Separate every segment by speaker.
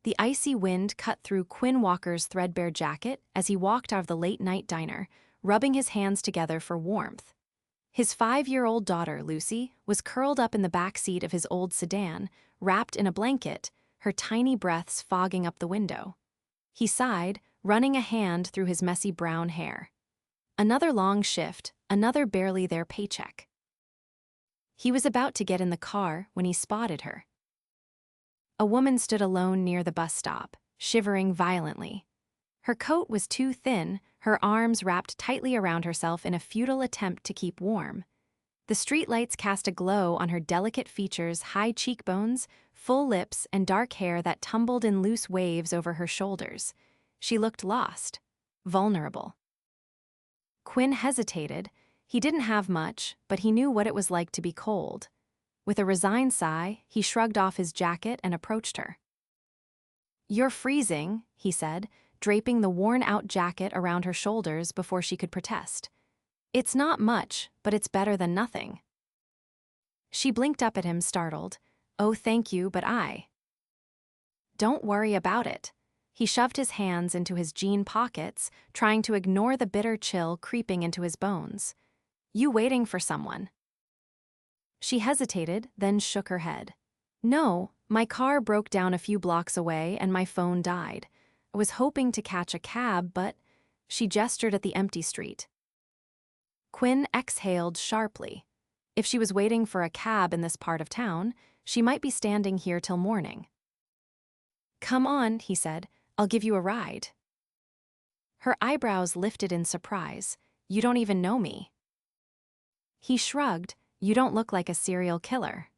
Speaker 1: The icy wind cut through Quinn Walker's threadbare jacket as he walked out of the late-night diner, rubbing his hands together for warmth. His 5-year-old daughter, Lucy, was curled up in the back seat of his old sedan, wrapped in a blanket, her tiny breaths fogging up the window. He sighed, running a hand through his messy brown hair. Another long shift, another barely there paycheck. He was about to get in the car when he spotted her. A woman stood alone near the bus stop, shivering violently. Her coat was too thin, her arms wrapped tightly around herself in a futile attempt to keep warm. The streetlights cast a glow on her delicate features, high cheekbones, full lips, and dark hair that tumbled in loose waves over her shoulders. She looked lost, vulnerable. Quinn hesitated. He didn't have much, but he knew what it was like to be cold. With a resigned sigh, he shrugged off his jacket and approached her. "You're freezing," he said, draping the worn-out jacket around her shoulders before she could protest. "It's not much, but it's better than nothing." She blinked up at him, startled. "Oh, thank you, but Don't worry about it." He shoved his hands into his jean pockets, trying to ignore the bitter chill creeping into his bones. "You waiting for someone?" She hesitated, then shook her head. "No, my car broke down a few blocks away and my phone died. I was hoping to catch a cab, but..." She gestured at the empty street. Quinn exhaled sharply. If she was waiting for a cab in this part of town, she might be standing here till morning. "Come on," he said. "I'll give you a ride." Her eyebrows lifted in surprise. "You don't even know me." He shrugged. "You don't look like a serial killer."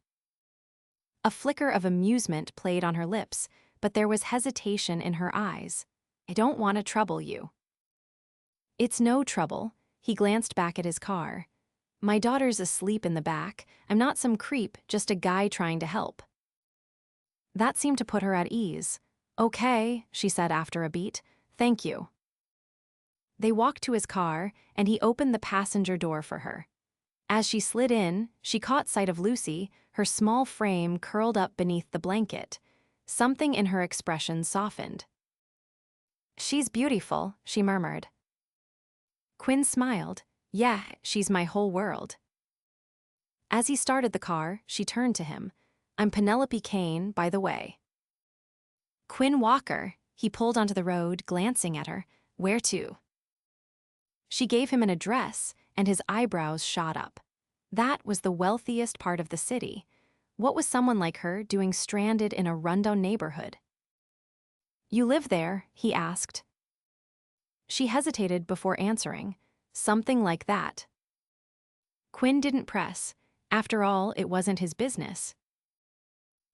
Speaker 1: A flicker of amusement played on her lips, but there was hesitation in her eyes. "I don't want to trouble you." "It's no trouble." He glanced back at his car. "My daughter's asleep in the back. I'm not some creep, just a guy trying to help." That seemed to put her at ease. "Okay," she said after a beat. "Thank you." They walked to his car, and he opened the passenger door for her. As she slid in, she caught sight of Lucy, her small frame curled up beneath the blanket. Something in her expression softened. "She's beautiful," she murmured. Quinn smiled. "Yeah, she's my whole world." As he started the car, she turned to him. "I'm Penelope Kane, by the way." "Quinn Walker." He pulled onto the road, glancing at her. "Where to?" She gave him an address, and his eyebrows shot up. That was the wealthiest part of the city. What was someone like her doing stranded in a rundown neighborhood? "You live there?" he asked. She hesitated before answering. "Something like that." Quinn didn't press. After all, it wasn't his business.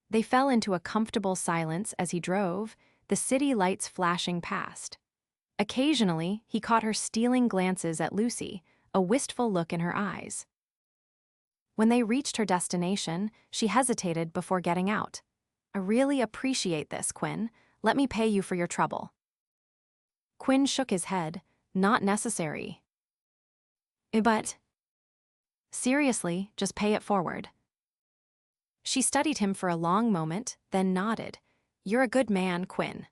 Speaker 1: They fell into a comfortable silence as he drove, the city lights flashing past. Occasionally, he caught her stealing glances at Lucy, a wistful look in her eyes. When they reached her destination, she hesitated before getting out. "I really appreciate this, Quinn. Let me pay you for your trouble." Quinn shook his head. "Not necessary." "But..." "Seriously, just pay it forward." She studied him for a long moment, then nodded. "You're a good man, Quinn."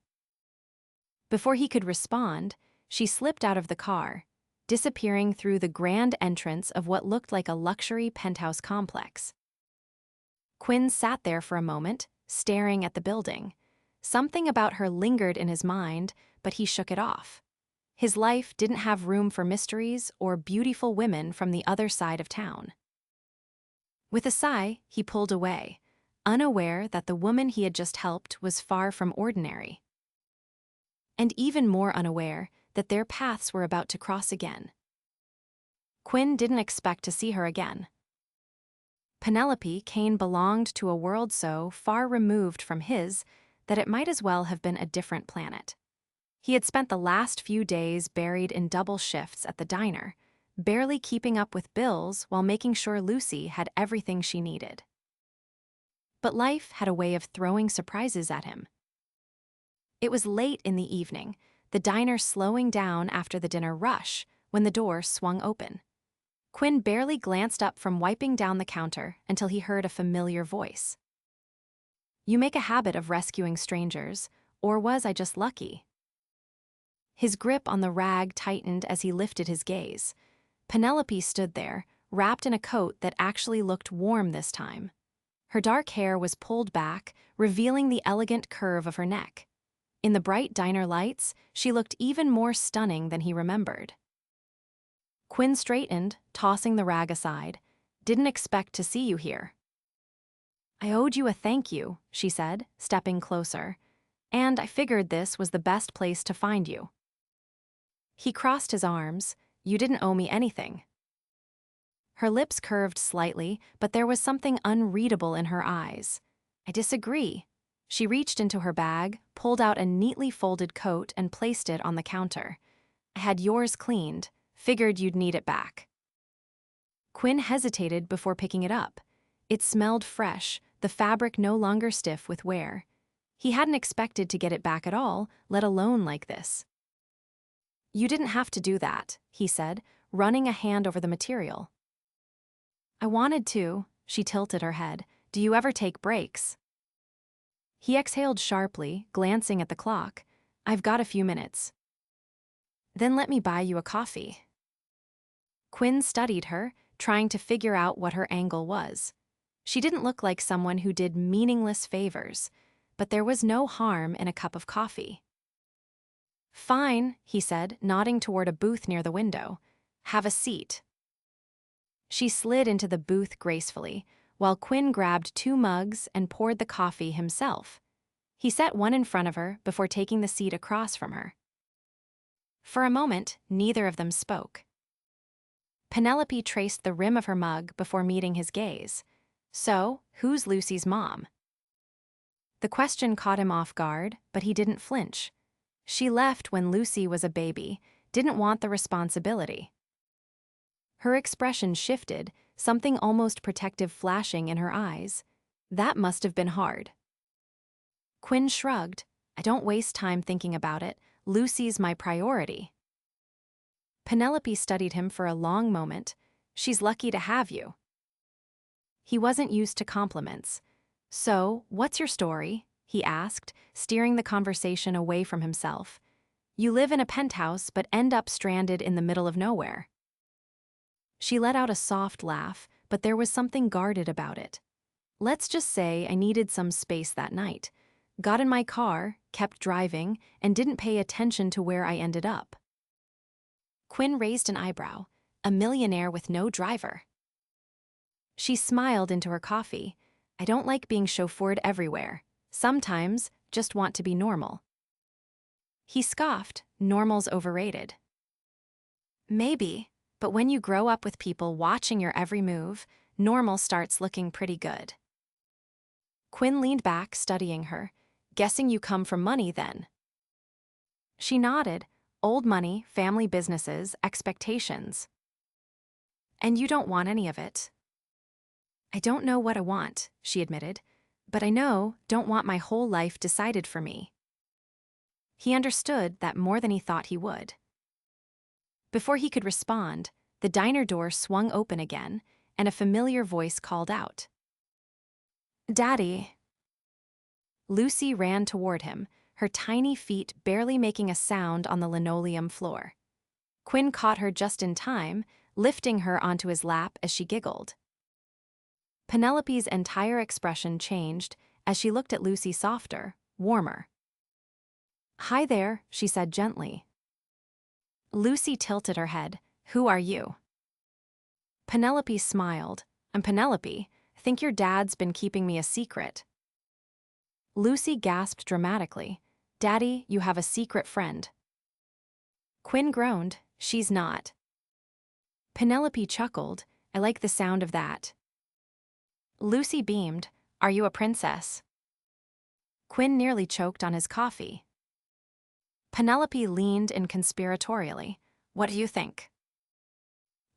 Speaker 1: Before he could respond, she slipped out of the car, disappearing through the grand entrance of what looked like a luxury penthouse complex. Quinn sat there for a moment, staring at the building. Something about her lingered in his mind, but he shook it off. His life didn't have room for mysteries or beautiful women from the other side of town. With a sigh, he pulled away, unaware that the woman he had just helped was far from ordinary. And even more unaware that their paths were about to cross again. Quinn didn't expect to see her again. Penelope Kane belonged to a world so far removed from his that it might as well have been a different planet. He had spent the last few days buried in double shifts at the diner, barely keeping up with bills while making sure Lucy had everything she needed. But life had a way of throwing surprises at him. It was late in the evening, the diner slowing down after the dinner rush, when the door swung open. Quinn barely glanced up from wiping down the counter until he heard a familiar voice. "You make a habit of rescuing strangers. Or was I just lucky? His grip on the rag tightened as he lifted his gaze. Penelope stood there, wrapped in a coat that actually looked warm this time. Her dark hair was pulled back, revealing the elegant curve of her neck. In the bright diner lights, she looked even more stunning than he remembered. Quinn straightened, tossing the rag aside. "Didn't expect to see you here." "I owed you a thank you," she said, stepping closer. "And I figured this was the best place to find you." He crossed his arms. "You didn't owe me anything." Her lips curved slightly, but there was something unreadable in her eyes. "I disagree." She reached into her bag, pulled out a neatly folded coat and placed it on the counter. "I had yours cleaned. Figured you'd need it back." Quinn hesitated before picking it up. It smelled fresh, the fabric no longer stiff with wear. He hadn't expected to get it back at all, let alone like this. "You didn't have to do that," he said, running a hand over the material. "I wanted to." She tilted her head. "Do you ever take breaks?" He exhaled sharply, glancing at the clock. "I've got a few minutes." "Then let me buy you a coffee." Quinn studied her, trying to figure out what her angle was. She didn't look like someone who did meaningless favors, but there was no harm in a cup of coffee. "Fine," he said, nodding toward a booth near the window. "Have a seat." She slid into the booth gracefully, while Quinn grabbed 2 mugs and poured the coffee himself. He set one in front of her before taking the seat across from her. For a moment, neither of them spoke. Penelope traced the rim of her mug before meeting his gaze. "So, who's Lucy's mom?" The question caught him off guard, but he didn't flinch. "She left when Lucy was a baby, didn't want the responsibility." Her expression shifted, something almost protective flashing in her eyes. "That must have been hard." Quinn shrugged. "I don't waste time thinking about it. Lucy's my priority." Penelope studied him for a long moment. "She's lucky to have you." He wasn't used to compliments. "So, what's your story?" he asked, steering the conversation away from himself. "You live in a penthouse but end up stranded in the middle of nowhere." She let out a soft laugh, but there was something guarded about it. "Let's just say I needed some space that night. Got in my car, kept driving, and didn't pay attention to where I ended up." Quinn raised an eyebrow. "A millionaire with no driver." She smiled into her coffee. "I don't like being chauffeured everywhere. Sometimes, just want to be normal." He scoffed. "Normal's overrated." "Maybe, but when you grow up with people watching your every move, normal starts looking pretty good." Quinn leaned back, studying her. "Guessing you come from money, then?" She nodded. "Old money, family businesses, expectations." "And you don't want any of it?" "I don't know what I want," she admitted, "but I don't want my whole life decided for me." He understood that more than he thought he would. Before he could respond, the diner door swung open again, and a familiar voice called out. "Daddy." Lucy ran toward him, her tiny feet barely making a sound on the linoleum floor. Quinn caught her just in time, lifting her onto his lap as she giggled. Penelope's entire expression changed as she looked at Lucy softer, warmer. "Hi there," she said gently. Lucy tilted her head. "Who are you?" Penelope smiled. "I'm Penelope. Think your dad's been keeping me a secret." Lucy gasped dramatically. "Daddy, you have a secret friend." Quinn groaned. "She's not." Penelope chuckled. "I like the sound of that." Lucy beamed. "Are you a princess?" Quinn nearly choked on his coffee. Penelope leaned in conspiratorially. "What do you think?"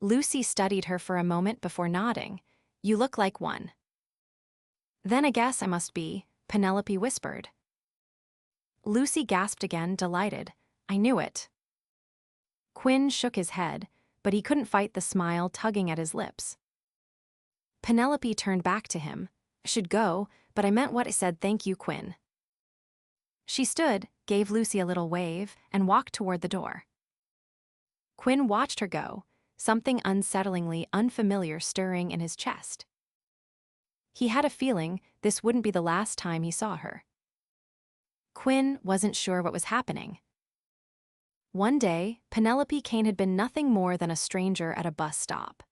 Speaker 1: Lucy studied her for a moment before nodding. "You look like one." "Then I guess I must be," Penelope whispered. Lucy gasped again, delighted. "I knew it." Quinn shook his head, but he couldn't fight the smile tugging at his lips. Penelope turned back to him. "I should go, but I meant what I said. Thank you, Quinn." She stood, gave Lucy a little wave, and walked toward the door. Quinn watched her go, something unsettlingly unfamiliar stirring in his chest. He had a feeling this wouldn't be the last time he saw her. Quinn wasn't sure what was happening. One day, Penelope Kane had been nothing more than a stranger at a bus stop.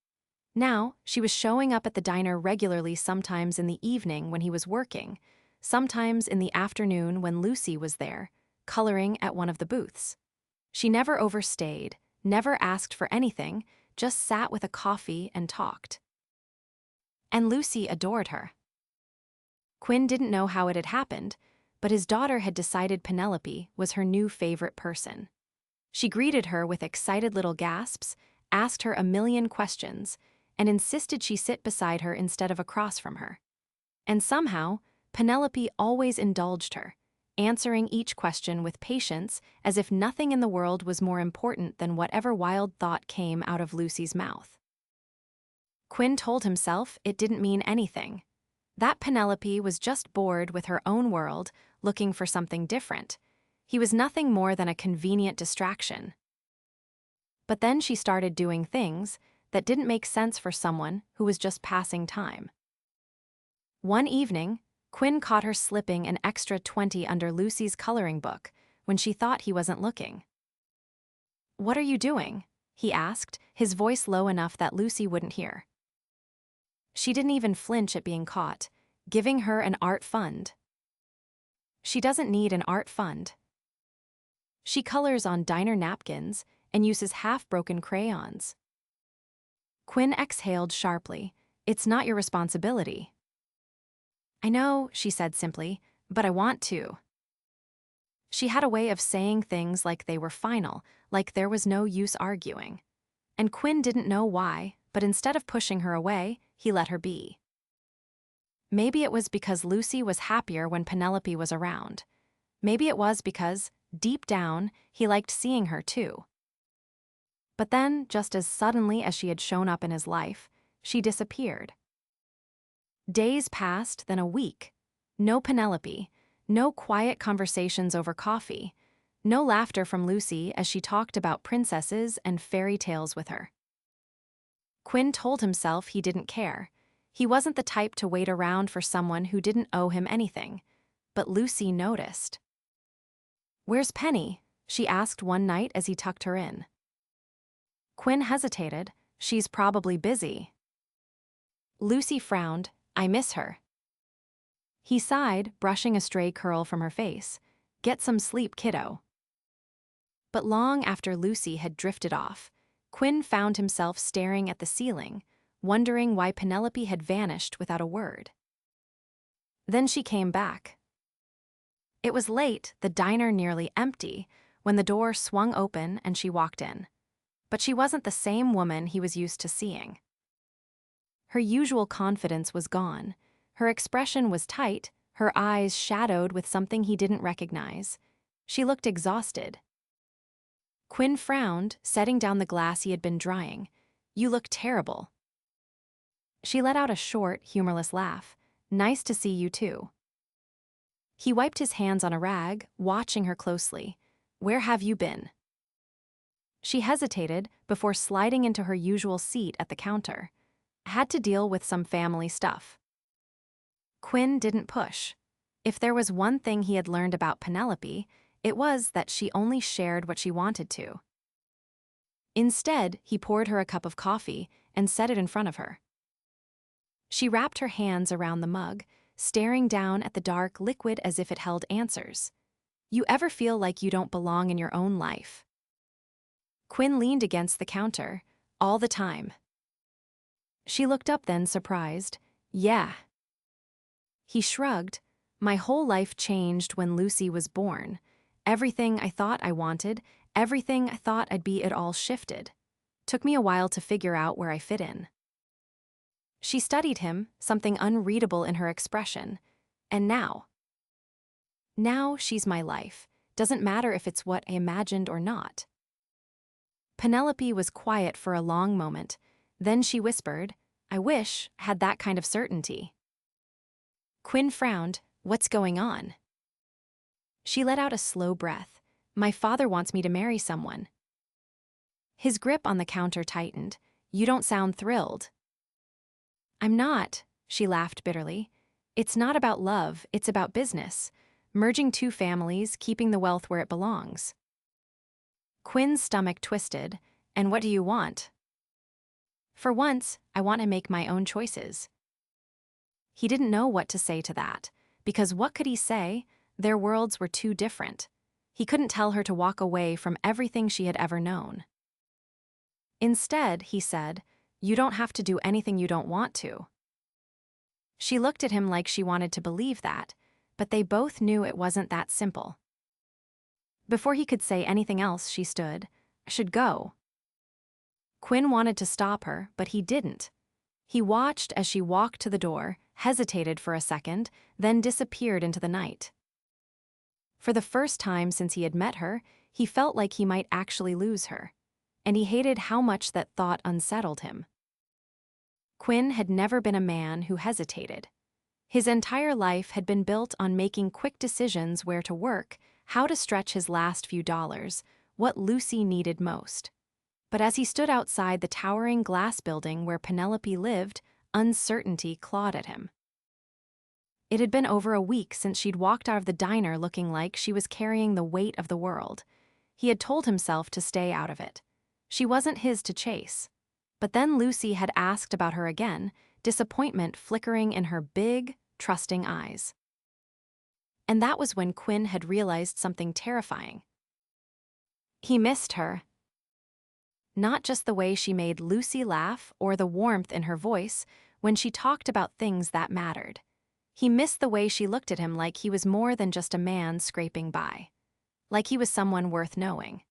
Speaker 1: Now, she was showing up at the diner regularly, sometimes in the evening when he was working, sometimes in the afternoon when Lucy was there, coloring at one of the booths. She never overstayed, never asked for anything, just sat with a coffee and talked. And Lucy adored her. Quinn didn't know how it had happened, but his daughter had decided Penelope was her new favorite person. She greeted her with excited little gasps, asked her a million questions, and insisted she sit beside her instead of across from her. And somehow, Penelope always indulged her, answering each question with patience as if nothing in the world was more important than whatever wild thought came out of Lucy's mouth. Quinn told himself it didn't mean anything. That Penelope was just bored with her own world, looking for something different. He was nothing more than a convenient distraction. But then she started doing things that didn't make sense for someone who was just passing time. One evening, Quinn caught her slipping an extra 20 under Lucy's coloring book when she thought he wasn't looking. "What are you doing?" he asked, his voice low enough that Lucy wouldn't hear. She didn't even flinch at being caught, giving her an art fund. She doesn't need an art fund. She colors on diner napkins and uses half-broken crayons. Quinn exhaled sharply. "It's not your responsibility." "I know," she said simply, "but I want to." She had a way of saying things like they were final, like there was no use arguing. And Quinn didn't know why, but instead of pushing her away, he let her be. Maybe it was because Lucy was happier when Penelope was around. Maybe it was because, deep down, he liked seeing her too. But then, just as suddenly as she had shown up in his life, she disappeared. Days passed, then a week. No Penelope, no quiet conversations over coffee, no laughter from Lucy as she talked about princesses and fairy tales with her. Quinn told himself he didn't care. He wasn't the type to wait around for someone who didn't owe him anything. But Lucy noticed. "Where's Penny?" she asked one night as he tucked her in. Quinn hesitated. "She's probably busy." Lucy frowned. "I miss her." He sighed, brushing a stray curl from her face. "Get some sleep, kiddo." But long after Lucy had drifted off, Quinn found himself staring at the ceiling, wondering why Penelope had vanished without a word. Then she came back. It was late, the diner nearly empty, when the door swung open and she walked in. But she wasn't the same woman he was used to seeing. Her usual confidence was gone. Her expression was tight, her eyes shadowed with something he didn't recognize. She looked exhausted. Quinn frowned, setting down the glass he had been drying. "You look terrible." She let out a short, humorless laugh. "Nice to see you too." He wiped his hands on a rag, watching her closely. "Where have you been?" She hesitated before sliding into her usual seat at the counter. "Had to deal with some family stuff." Quinn didn't push. If there was one thing he had learned about Penelope, it was that she only shared what she wanted to. Instead, he poured her a cup of coffee and set it in front of her. She wrapped her hands around the mug, staring down at the dark liquid as if it held answers. "You ever feel like you don't belong in your own life?" Quinn leaned against the counter. "All the time." She looked up then, surprised. "Yeah." He shrugged. "My whole life changed when Lucy was born. Everything I thought I wanted, everything I thought I'd be, it all shifted. Took me a while to figure out where I fit in." She studied him, something unreadable in her expression. "And now?" "Now she's my life. Doesn't matter if it's what I imagined or not." Penelope was quiet for a long moment. Then she whispered, "I wish I had that kind of certainty." Quinn frowned. "What's going on?" She let out a slow breath. My father wants me to marry someone. His grip on the counter tightened. You don't sound thrilled. I'm not, she laughed bitterly. It's not about love, it's about business. Merging two families, keeping the wealth where it belongs. Quinn's stomach twisted. And what do you want? For once, I want to make my own choices. He didn't know what to say to that, because what could he say? Their worlds were too different. He couldn't tell her to walk away from everything she had ever known. Instead, he said, you don't have to do anything you don't want to. She looked at him like she wanted to believe that, but they both knew it wasn't that simple. Before he could say anything else, she stood. I should go. Quinn wanted to stop her, but he didn't. He watched as she walked to the door, hesitated for a second, then disappeared into the night. For the first time since he had met her, he felt like he might actually lose her, and he hated how much that thought unsettled him. Quinn had never been a man who hesitated. His entire life had been built on making quick decisions where to work, how to stretch his last few dollars, what Lucy needed most. But as he stood outside the towering glass building where Penelope lived, uncertainty clawed at him. It had been over a week since she'd walked out of the diner looking like she was carrying the weight of the world. He had told himself to stay out of it. She wasn't his to chase. But then Lucy had asked about her again, disappointment flickering in her big, trusting eyes. And that was when Quinn had realized something terrifying. He missed her. Not just the way she made Lucy laugh or the warmth in her voice when she talked about things that mattered. He missed the way she looked at him like he was more than just a man scraping by. Like he was someone worth knowing.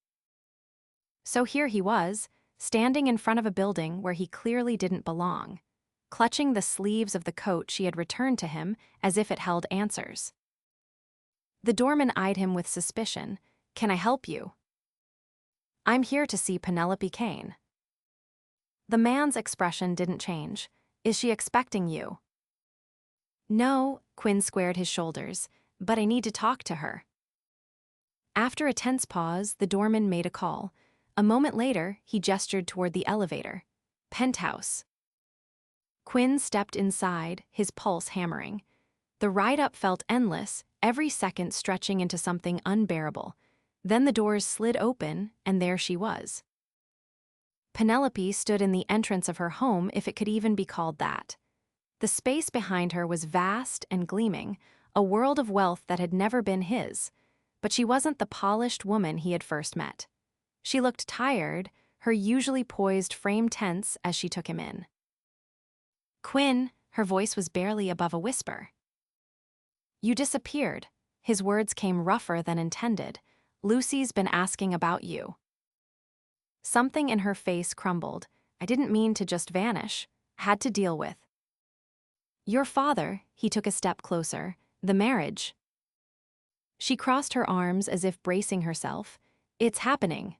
Speaker 1: So here he was, standing in front of a building where he clearly didn't belong, clutching the sleeves of the coat she had returned to him as if it held answers. The doorman eyed him with suspicion. Can I help you? I'm here to see Penelope Kane. The man's expression didn't change. Is she expecting you? No, Quinn squared his shoulders, but I need to talk to her. After a tense pause, the doorman made a call. A moment later, he gestured toward the elevator. Penthouse. Quinn stepped inside, his pulse hammering. The ride up felt endless, every second stretching into something unbearable. Then the doors slid open, and there she was. Penelope stood in the entrance of her home, if it could even be called that. The space behind her was vast and gleaming, a world of wealth that had never been his. But she wasn't the polished woman he had first met. She looked tired, her usually poised frame tense as she took him in. Quinn, her voice was barely above a whisper. You disappeared. His words came rougher than intended. Lucy's been asking about you. Something in her face crumbled. I didn't mean to just vanish. Had to deal with. Your father, he took a step closer. The marriage. She crossed her arms as if bracing herself. It's happening.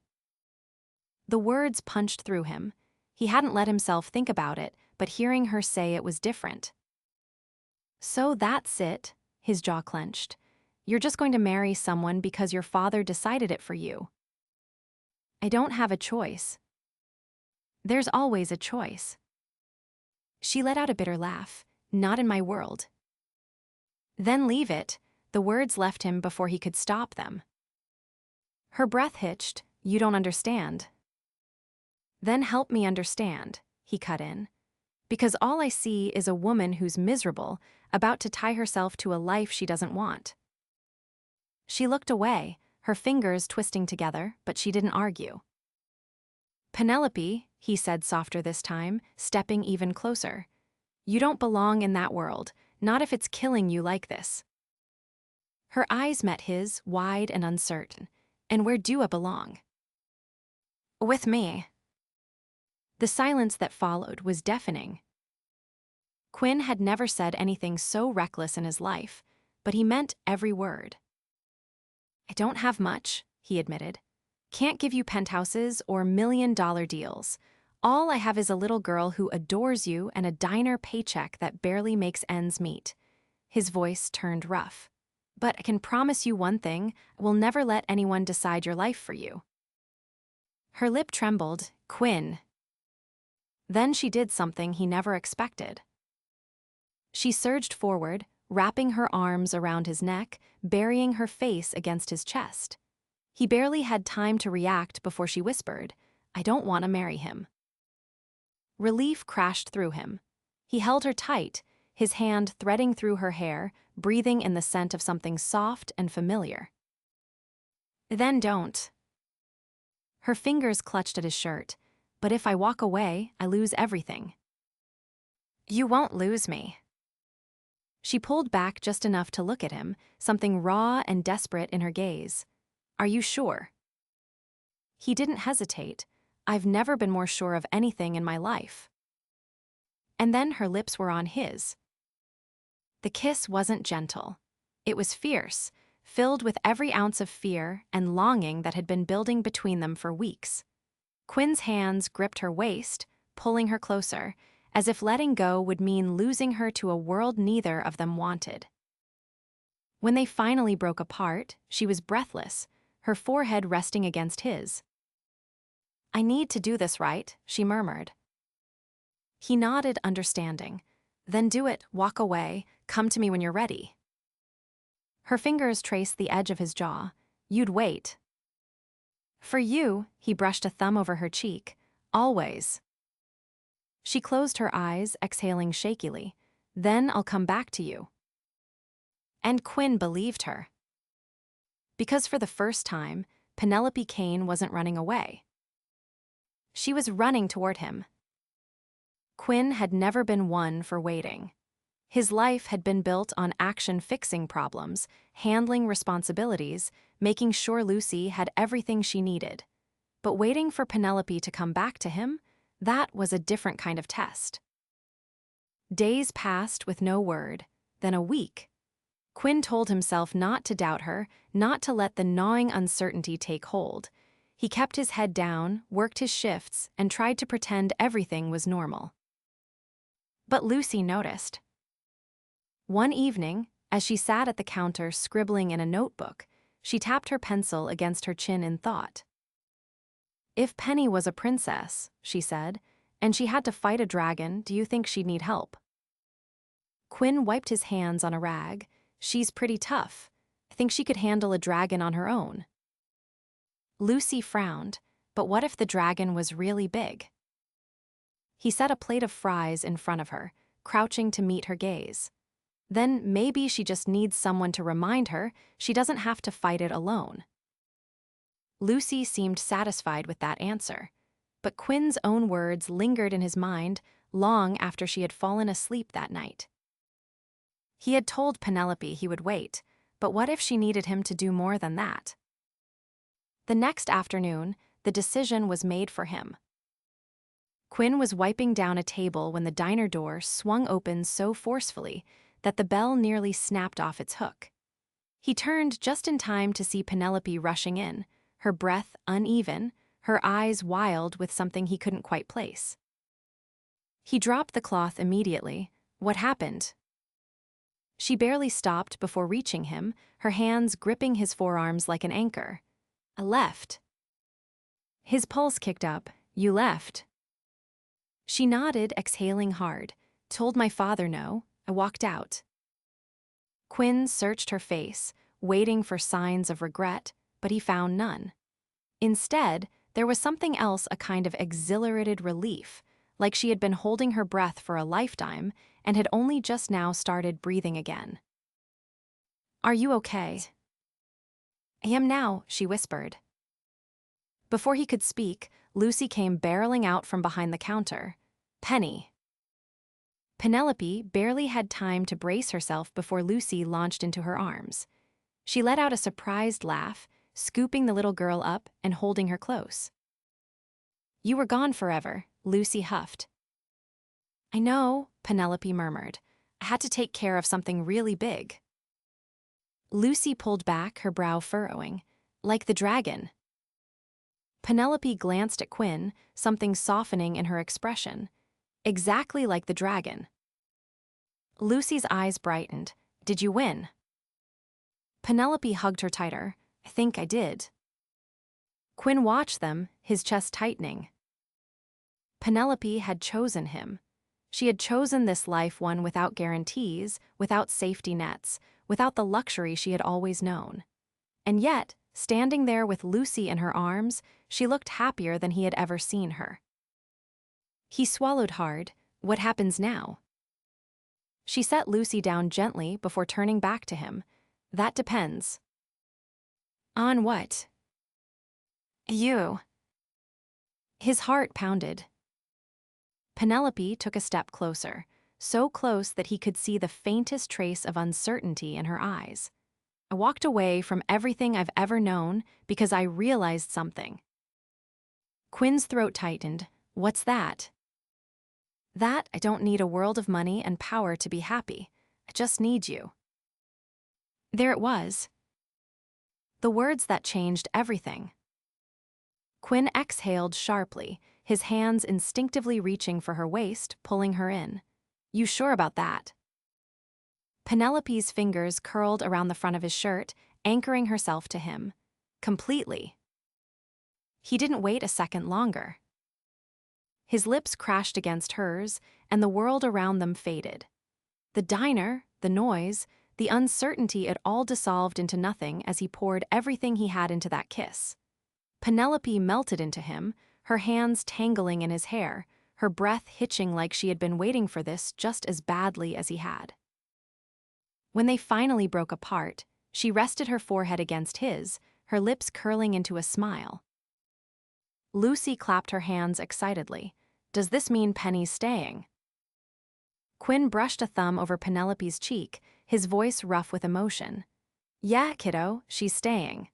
Speaker 1: The words punched through him. He hadn't let himself think about it, but hearing her say it was different. So that's it, his jaw clenched. You're just going to marry someone because your father decided it for you. I don't have a choice. There's always a choice. She let out a bitter laugh. Not in my world. Then leave it. The words left him before he could stop them. Her breath hitched. You don't understand. Then help me understand, he cut in. Because all I see is a woman who's miserable, about to tie herself to a life she doesn't want. She looked away, her fingers twisting together, but she didn't argue. Penelope, he said softer this time, stepping even closer. You don't belong in that world, not if it's killing you like this. Her eyes met his, wide and uncertain. And where do I belong? With me. The silence that followed was deafening. Quinn had never said anything so reckless in his life, but he meant every word. I don't have much, he admitted. Can't give you penthouses or million-dollar deals. All I have is a little girl who adores you and a diner paycheck that barely makes ends meet. His voice turned rough. But I can promise you one thing, I will never let anyone decide your life for you. Her lip trembled. Quinn. Then she did something he never expected. She surged forward, wrapping her arms around his neck, burying her face against his chest. He barely had time to react before she whispered, "I don't want to marry him." Relief crashed through him. He held her tight, his hand threading through her hair, breathing in the scent of something soft and familiar. "Then don't." Her fingers clutched at his shirt. "But if I walk away, I lose everything." "You won't lose me." She pulled back just enough to look at him, something raw and desperate in her gaze. "Are you sure?" He didn't hesitate. "I've never been more sure of anything in my life." And then her lips were on his. The kiss wasn't gentle. It was fierce, filled with every ounce of fear and longing that had been building between them for weeks. Quinn's hands gripped her waist, pulling her closer, as if letting go would mean losing her to a world neither of them wanted. When they finally broke apart, she was breathless, her forehead resting against his. "I need to do this right," she murmured. He nodded, understanding. "Then do it, walk away, come to me when you're ready." Her fingers traced the edge of his jaw. "You'd wait." "For you," he brushed a thumb over her cheek, "always." She closed her eyes, exhaling shakily. "Then I'll come back to you." And Quinn believed her. Because for the first time, Penelope Kane wasn't running away. She was running toward him. Quinn had never been one for waiting. His life had been built on action, fixing problems, handling responsibilities, making sure Lucy had everything she needed. But waiting for Penelope to come back to him, that was a different kind of test. Days passed with no word, then a week. Quinn told himself not to doubt her, not to let the gnawing uncertainty take hold. He kept his head down, worked his shifts, and tried to pretend everything was normal. But Lucy noticed. One evening, as she sat at the counter scribbling in a notebook, she tapped her pencil against her chin in thought. "If Penny was a princess," she said, "and she had to fight a dragon, do you think she'd need help?" Quinn wiped his hands on a rag. "She's pretty tough. I think she could handle a dragon on her own." Lucy frowned. But what if the dragon was really big? He set a plate of fries in front of her, crouching to meet her gaze. Then maybe she just needs someone to remind her she doesn't have to fight it alone. Lucy seemed satisfied with that answer, but Quinn's own words lingered in his mind long after she had fallen asleep that night. He had told Penelope he would wait, but what if she needed him to do more than that? The next afternoon, the decision was made for him. Quinn was wiping down a table when the diner door swung open so forcefully that the bell nearly snapped off its hook. He turned just in time to see Penelope rushing in, her breath uneven, her eyes wild with something he couldn't quite place. He dropped the cloth immediately. "What happened?" She barely stopped before reaching him, her hands gripping his forearms like an anchor. "I left." His pulse kicked up. "You left?" She nodded, exhaling hard. "Told my father no. I walked out." Quinn searched her face, waiting for signs of regret, but he found none. Instead, there was something else, a kind of exhilarated relief, like she had been holding her breath for a lifetime and had only just now started breathing again. "Are you okay?" "I am now," she whispered. Before he could speak, Lucy came barreling out from behind the counter. "Penny." Penelope barely had time to brace herself before Lucy launched into her arms. She let out a surprised laugh, scooping the little girl up and holding her close. "You were gone forever," Lucy huffed. "I know," Penelope murmured. "I had to take care of something really big." Lucy pulled back, her brow furrowing. "Like the dragon." Penelope glanced at Quinn, something softening in her expression. "Exactly like the dragon." Lucy's eyes brightened. "Did you win?" Penelope hugged her tighter. I think I did. Quinn watched them, his chest tightening. Penelope had chosen him. She had chosen this life, one without guarantees, without safety nets, without the luxury she had always known. And yet, standing there with Lucy in her arms, she looked happier than he had ever seen her. He swallowed hard. What happens now? She set Lucy down gently before turning back to him. That depends. On what? You. His heart pounded. Penelope took a step closer, so close that he could see the faintest trace of uncertainty in her eyes. I walked away from everything I've ever known because I realized something. Quinn's throat tightened. What's that? That I don't need a world of money and power to be happy. I just need you. There it was. The words that changed everything. Quinn exhaled sharply, his hands instinctively reaching for her waist, pulling her in. You sure about that? Penelope's fingers curled around the front of his shirt, anchoring herself to him. Completely. He didn't wait a second longer. His lips crashed against hers, and the world around them faded. The diner, the noise, the uncertainty, it all dissolved into nothing as he poured everything he had into that kiss. Penelope melted into him, her hands tangling in his hair, her breath hitching like she had been waiting for this just as badly as he had. When they finally broke apart, she rested her forehead against his, her lips curling into a smile. Lucy clapped her hands excitedly. Does this mean Penny's staying? Quinn brushed a thumb over Penelope's cheek, his voice rough with emotion. Yeah, kiddo, she's staying.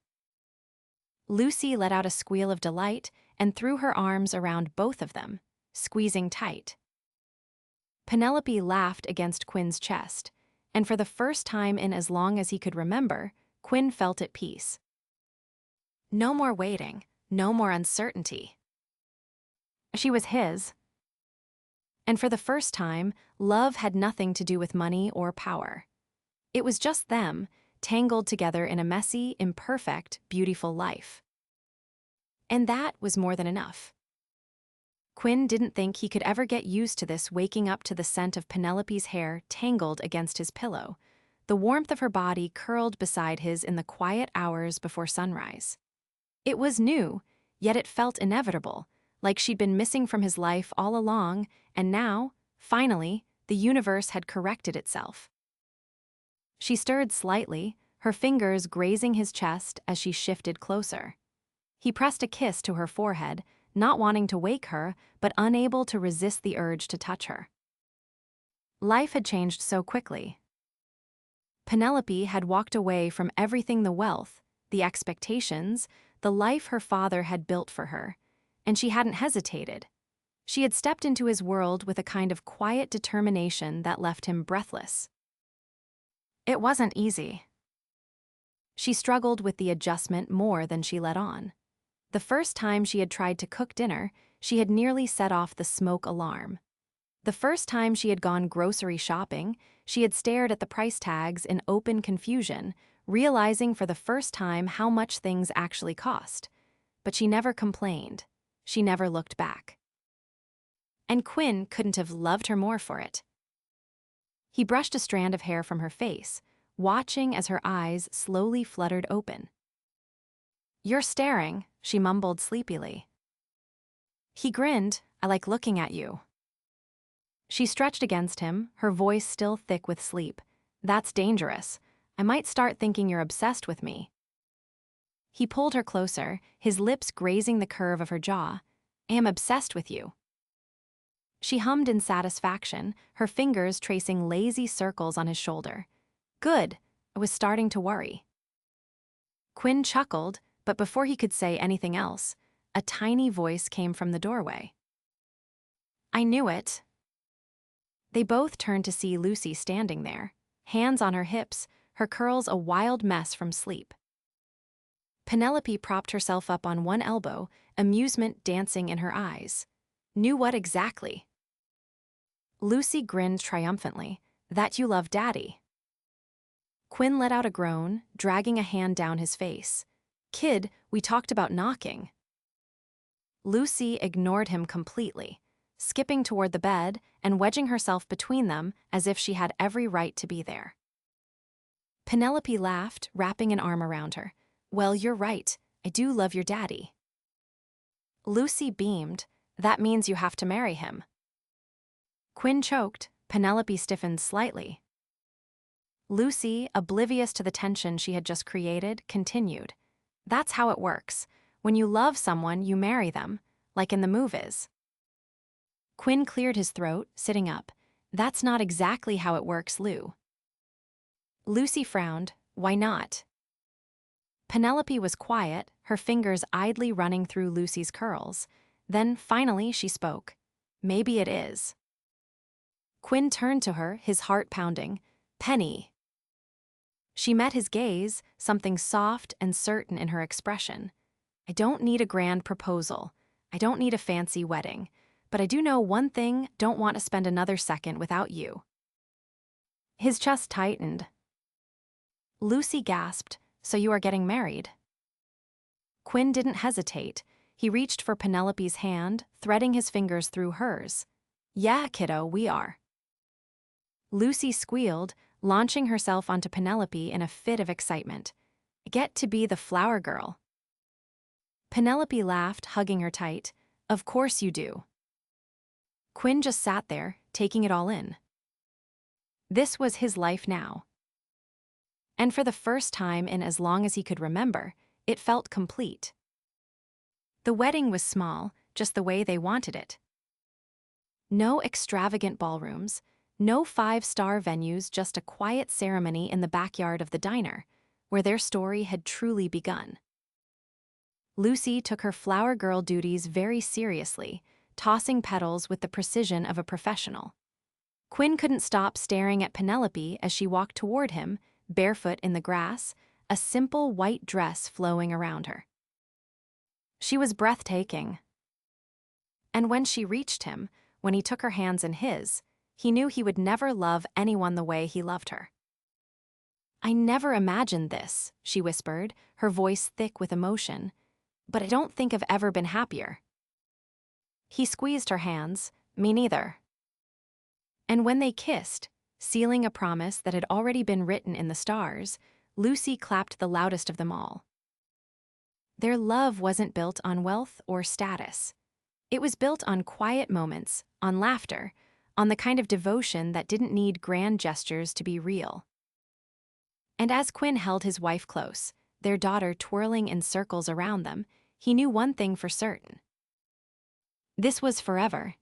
Speaker 1: Lucy let out a squeal of delight and threw her arms around both of them, squeezing tight. Penelope laughed against Quinn's chest, and for the first time in as long as he could remember, Quinn felt at peace. No more waiting, no more uncertainty. She was his. And for the first time, love had nothing to do with money or power. It was just them, tangled together in a messy, imperfect, beautiful life. And that was more than enough. Quinn didn't think he could ever get used to this, waking up to the scent of Penelope's hair tangled against his pillow, the warmth of her body curled beside his in the quiet hours before sunrise. It was new, yet it felt inevitable, like she'd been missing from his life all along, and now, finally, the universe had corrected itself. She stirred slightly, her fingers grazing his chest as she shifted closer. He pressed a kiss to her forehead, not wanting to wake her, but unable to resist the urge to touch her. Life had changed so quickly. Penelope had walked away from everything, the wealth, the expectations, the life her father had built for her, and she hadn't hesitated. She had stepped into his world with a kind of quiet determination that left him breathless. It wasn't easy. She struggled with the adjustment more than she let on. The first time she had tried to cook dinner, she had nearly set off the smoke alarm. The first time she had gone grocery shopping, she had stared at the price tags in open confusion, realizing for the first time how much things actually cost. But she never complained. She never looked back. And Quinn couldn't have loved her more for it. He brushed a strand of hair from her face, watching as her eyes slowly fluttered open. You're staring, she mumbled sleepily. He grinned. I like looking at you. She stretched against him, her voice still thick with sleep. That's dangerous. I might start thinking you're obsessed with me. He pulled her closer, his lips grazing the curve of her jaw. I am obsessed with you. She hummed in satisfaction, her fingers tracing lazy circles on his shoulder. Good. I was starting to worry. Quinn chuckled, but before he could say anything else, a tiny voice came from the doorway. I knew it. They both turned to see Lucy standing there, hands on her hips, her curls a wild mess from sleep. Penelope propped herself up on one elbow, amusement dancing in her eyes. Knew what exactly? Lucy grinned triumphantly. That you love Daddy. Quinn let out a groan, dragging a hand down his face. "Kid, we talked about knocking." Lucy ignored him completely, skipping toward the bed and wedging herself between them as if she had every right to be there. Penelope laughed, wrapping an arm around her. "Well, you're right. I do love your daddy." Lucy beamed. "That means you have to marry him." Quinn choked. Penelope stiffened slightly. Lucy, oblivious to the tension she had just created, continued. "That's how it works. When you love someone, you marry them, like in the movies." Quinn cleared his throat, sitting up. "That's not exactly how it works, Lou." Lucy frowned. "Why not?" Penelope was quiet, her fingers idly running through Lucy's curls. Then, finally, she spoke. "Maybe it is." Quinn turned to her, his heart pounding. "Penny." She met his gaze, something soft and certain in her expression. "I don't need a grand proposal. I don't need a fancy wedding. But I do know one thing, don't want to spend another second without you." His chest tightened. Lucy gasped, "So you are getting married?" Quinn didn't hesitate. He reached for Penelope's hand, threading his fingers through hers. "Yeah, kiddo, we are." Lucy squealed, launching herself onto Penelope in a fit of excitement. "I get to be the flower girl." Penelope laughed, hugging her tight. "Of course you do." Quinn just sat there, taking it all in. This was his life now. And for the first time in as long as he could remember, it felt complete. The wedding was small, just the way they wanted it. No extravagant ballrooms, no five-star venues, just a quiet ceremony in the backyard of the diner, where their story had truly begun. Lucy took her flower girl duties very seriously, tossing petals with the precision of a professional. Quinn couldn't stop staring at Penelope as she walked toward him, barefoot in the grass, a simple white dress flowing around her. She was breathtaking. And when she reached him, when he took her hands in his, he knew he would never love anyone the way he loved her. "I never imagined this," she whispered, her voice thick with emotion, "but I don't think I've ever been happier." He squeezed her hands. "Me neither." And when they kissed, sealing a promise that had already been written in the stars, Lucy clapped the loudest of them all. Their love wasn't built on wealth or status. It was built on quiet moments, on laughter, on the kind of devotion that didn't need grand gestures to be real. And as Quinn held his wife close, their daughter twirling in circles around them, he knew one thing for certain. This was forever,